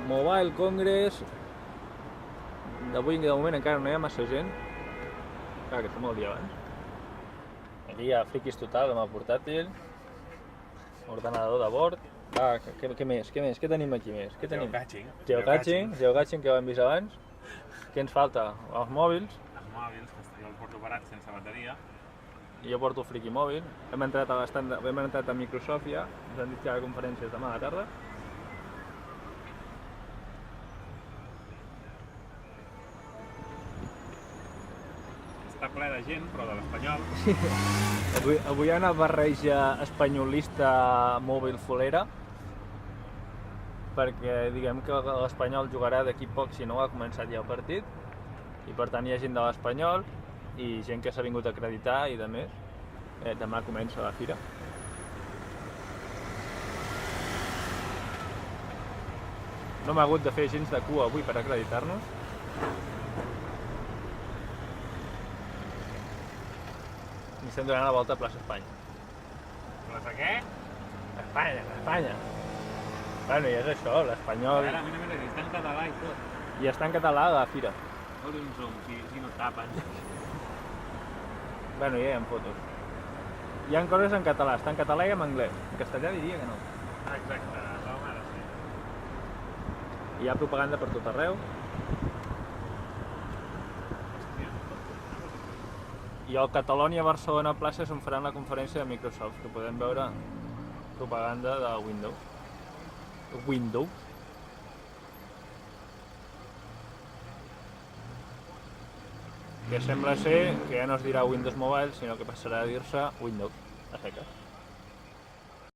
Mobile Congress. D'avui de moment encara no hi ha massa gent. Clar, que som el dia abans. Aquí hi ha friquis total amb el portàtil. Ordenador de bord. Què més? Què tenim aquí més? Què tenim? Geocaching, que ho hem vist abans. Què ens falta? Els mòbils. Els mòbils, que jo els porto parats sense bateria. I jo porto el friki mòbil. Hem entrat a Microsoft ja. Ens han dit que hi ha conferències demà a la tarda. Està ple de gent, però de l'Espanyol. Avui hi ha una barreja espanyolista mòbil folera, perquè diguem que l'Espanyol jugarà d'aquí poc si no ha començat ja el partit, i per tant hi ha gent de l'Espanyol i gent que s'ha vingut a acreditar i de més. Demà comença la fira. No m'ha hagut de fer gens de cua avui per acreditar-nos. I estem donant la volta a plaça Espanya. Plaça què? Espanya. Bueno, i és això, l'Espanyol... Ara, mira, està en català i tot. I està en català a la fira. On som, si no tapen. Bueno, ja hi ha fotos. Hi ha coses en català, està en català i en anglès. En castellà diria que no. Exacte, l'home ara sí. Hi ha propaganda per tot arreu. I al Catalonia Barcelona plaça on faran la conferència de Microsoft, que podem veure propaganda de Windows. Que sembla ser que ja no es dirà Windows Mobile, sinó que passarà a dir-se Windows, a seques.